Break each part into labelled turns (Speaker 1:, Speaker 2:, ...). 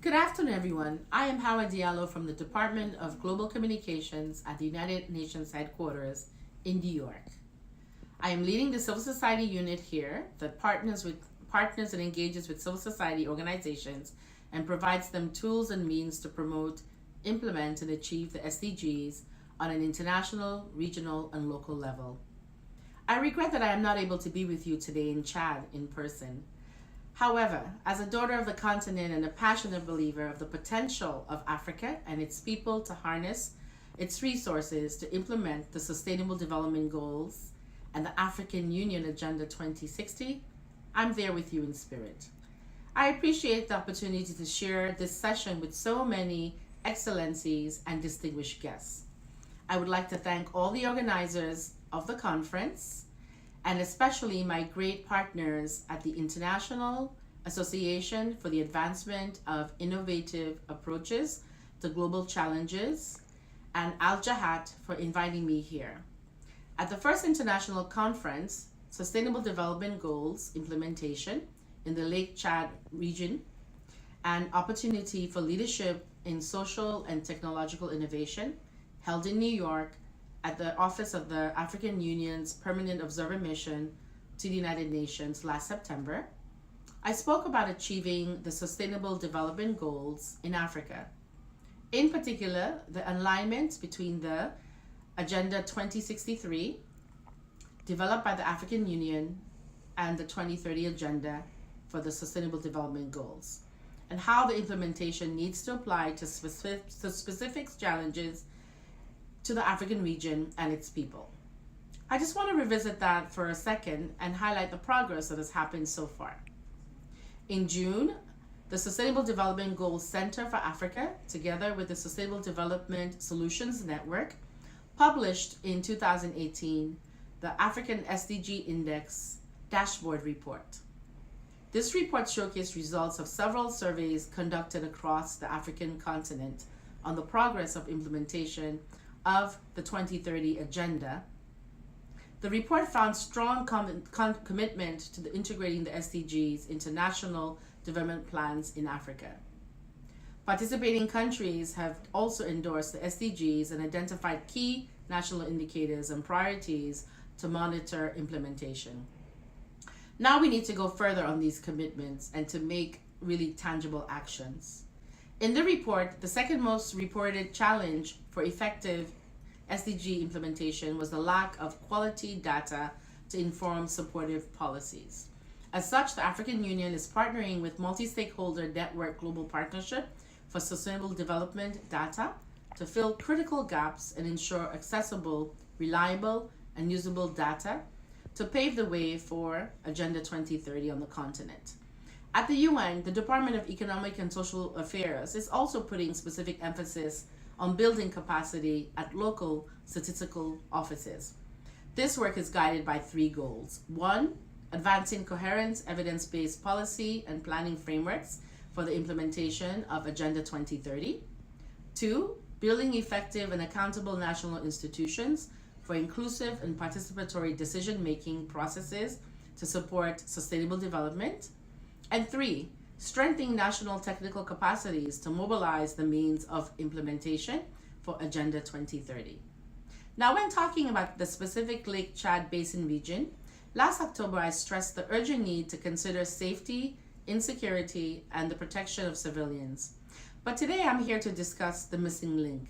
Speaker 1: Good afternoon, everyone. I am Hawa Diallo from the Department of Global Communications at the United Nations headquarters in New York. I am leading the civil society unit here that partners and engages with civil society organizations and provides them tools and means to promote, implement, and achieve the SDGs on an international, regional, and local level. I regret that I am not able to be with you today in Chad in person. However, as a daughter of the continent and a passionate believer of the potential of Africa and its people to harness its resources to implement the Sustainable Development Goals and the African Union Agenda 2060, I'm there with you in spirit. I appreciate the opportunity to share this session with so many excellencies and distinguished guests. I would like to thank all the organizers of the conference, and especially my great partners at the International Association for the Advancement of Innovative Approaches to Global Challenges, and Al Jahat for inviting me here. At the first international conference, Sustainable Development Goals Implementation in the Lake Chad region, an opportunity for leadership in social and technological innovation, held in New York at the Office of the African Union's Permanent Observer Mission to the United Nations last September, I spoke about achieving the Sustainable Development Goals in Africa. In particular, the alignment between the Agenda 2063, developed by the African Union, and the 2030 Agenda for the Sustainable Development Goals, and how the implementation needs to apply to specific challenges to the African region and its people. I just want to revisit that for a second and highlight the progress that has happened so far. In June, the Sustainable Development Goals Center for Africa, together with the Sustainable Development Solutions Network, published in 2018 the African SDG Index Dashboard Report. This report showcased results of several surveys conducted across the African continent on the progress of implementation of the 2030 Agenda. The report found strong commitment to integrating the SDGs into national development plans in Africa. Participating countries have also endorsed the SDGs and identified key national indicators and priorities to monitor implementation. Now we need to go further on these commitments and to make really tangible actions. In the report, the second most reported challenge for effective SDG implementation was the lack of quality data to inform supportive policies. As such, the African Union is partnering with multi-stakeholder network global partnership for sustainable development data to fill critical gaps and ensure accessible, reliable, and usable data to pave the way for Agenda 2030 on the continent. At the UN, the Department of Economic and Social Affairs is also putting specific emphasis on building capacity at local statistical offices. This work is guided by three goals. One, advancing coherent, evidence-based policy and planning frameworks for the implementation of Agenda 2030. Two, building effective and accountable national institutions for inclusive and participatory decision-making processes to support sustainable development. And three, strengthening national technical capacities to mobilize the means of implementation for Agenda 2030. Now, when talking about the specific Lake Chad Basin region, last October I stressed the urgent need to consider safety, insecurity, and the protection of civilians. But today I'm here to discuss the missing link.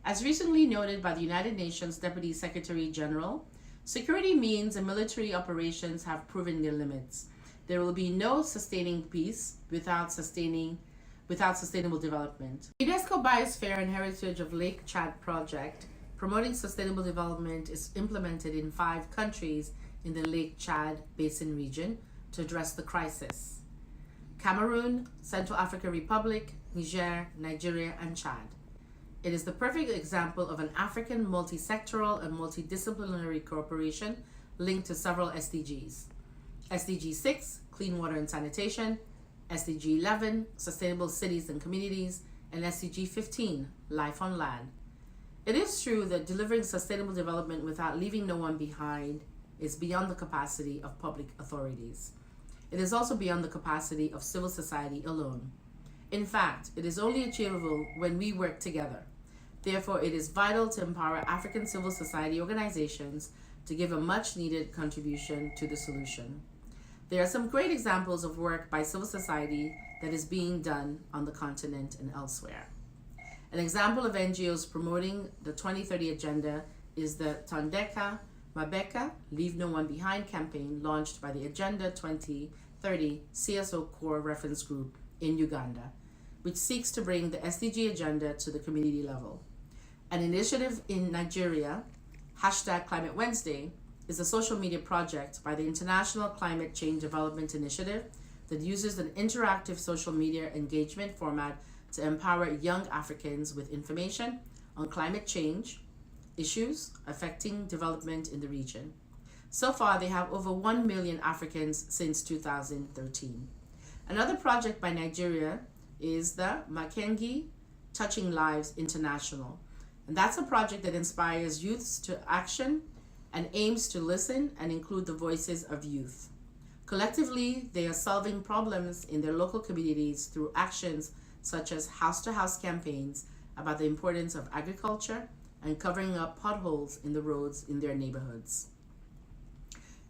Speaker 1: As recently noted by the United Nations Deputy Secretary General, security means and military operations have proven their limits. There will be no sustaining peace without sustainable development. The UNESCO Biosphere and Heritage of Lake Chad project promoting sustainable development is implemented in 5 countries in the Lake Chad Basin region to address the crisis: Cameroon, Central African Republic, Niger, Nigeria, and Chad. It is the perfect example of an African multi-sectoral and multidisciplinary cooperation linked to several SDGs. SDG 6, Clean Water and Sanitation, SDG 11, Sustainable Cities and Communities, and SDG 15, Life on Land. It is true that delivering sustainable development without leaving no one behind is beyond the capacity of public authorities. It is also beyond the capacity of civil society alone. In fact, it is only achievable when we work together. Therefore, it is vital to empower African civil society organizations to give a much needed contribution to the solution. There are some great examples of work by civil society that is being done on the continent and elsewhere. An example of NGOs promoting the 2030 agenda is the Tondeka Mabeka Leave No One Behind campaign launched by the Agenda 2030 CSO Core Reference Group in Uganda, which seeks to bring the SDG agenda to the community level. An initiative in Nigeria, #Climate Wednesday, is a social media project by the International Climate Change Development Initiative that uses an interactive social media engagement format to empower young Africans with information on climate change issues affecting development in the region. So far, they have over 1 million Africans since 2013. Another project by Nigeria is the Makengi Touching Lives International. And that's a project that inspires youths to action and aims to listen and include the voices of youth. Collectively, they are solving problems in their local communities through actions such as house-to-house campaigns about the importance of agriculture and covering up potholes in the roads in their neighborhoods.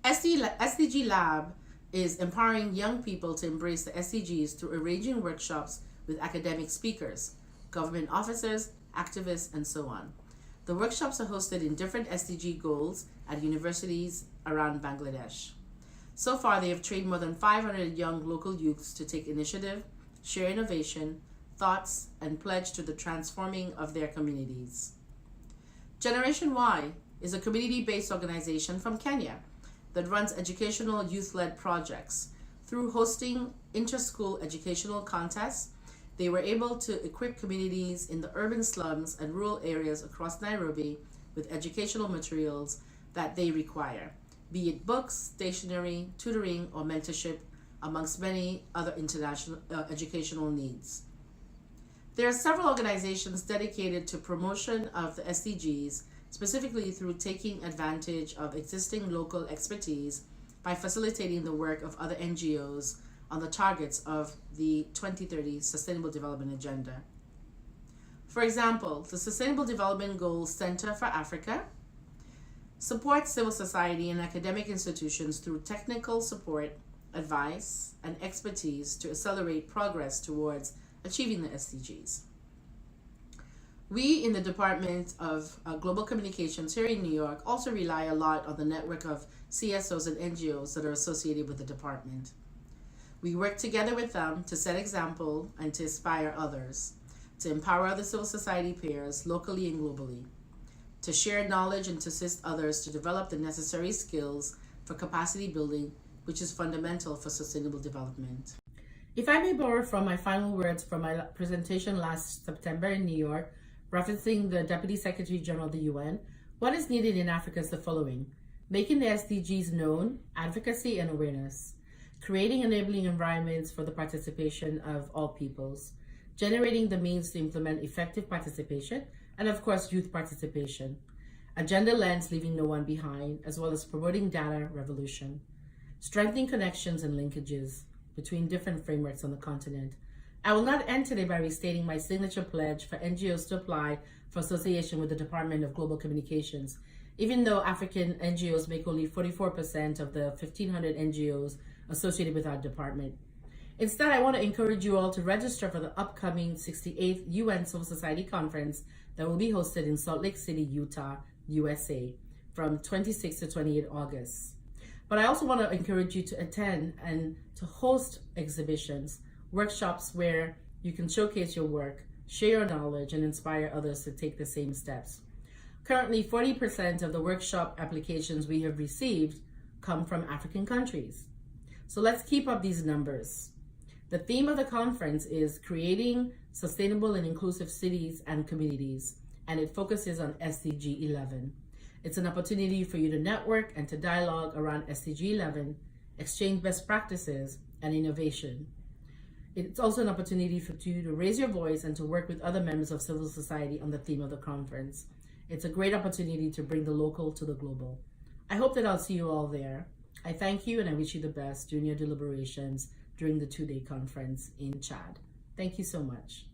Speaker 1: SDG Lab is empowering young people to embrace the SDGs through arranging workshops with academic speakers, government officers, activists, and so on. The workshops are hosted in different SDG goals at universities around Bangladesh. So far, they have trained more than 500 young local youths to take initiative, share innovation, thoughts, and pledge to the transforming of their communities. Generation Y is a community-based organization from Kenya that runs educational youth-led projects. Through hosting inter-school educational contests, they were able to equip communities in the urban slums and rural areas across Nairobi with educational materials that they require, be it books, stationery, tutoring, or mentorship, amongst many other international educational needs. There are several organizations dedicated to promotion of the SDGs, specifically through taking advantage of existing local expertise by facilitating the work of other NGOs on the targets of the 2030 Sustainable Development Agenda. For example, the Sustainable Development Goals Center for Africa supports civil society and academic institutions through technical support, advice, and expertise to accelerate progress towards achieving the SDGs. We in the Department of Global Communications here in New York also rely a lot on the network of CSOs and NGOs that are associated with the department. We work together with them to set example and to inspire others, to empower other civil society peers locally and globally, to share knowledge and to assist others to develop the necessary skills for capacity building, which is fundamental for sustainable development. If I may borrow from my final words from my presentation last September in New York, referencing the Deputy Secretary General of the UN, what is needed in Africa is the following: making the SDGs known, advocacy and awareness, creating enabling environments for the participation of all peoples, generating the means to implement effective participation, and of course, youth participation, agenda lens, leaving no one behind, as well as promoting data revolution, strengthening connections and linkages between different frameworks on the continent. I will not end today by restating my signature pledge for NGOs to apply for association with the Department of Global Communications, even though African NGOs make only 44% of the 1,500 NGOs associated with our department. Instead, I want to encourage you all to register for the upcoming 68th UN Civil Society Conference that will be hosted in Salt Lake City, Utah, USA, from 26 to 28 August. But I also want to encourage you to attend and to host exhibitions, workshops where you can showcase your work, share your knowledge, and inspire others to take the same steps. Currently, 40% of the workshop applications we have received come from African countries. So let's keep up these numbers. The theme of the conference is creating sustainable and inclusive cities and communities, and it focuses on SDG 11. It's an opportunity for you to network and to dialogue around SDG 11, exchange best practices and innovation. It's also an opportunity for you to raise your voice and to work with other members of civil society on the theme of the conference. It's a great opportunity to bring the local to the global. I hope that I'll see you all there. I thank you and I wish you the best during your deliberations during the two-day conference in Chad. Thank you so much.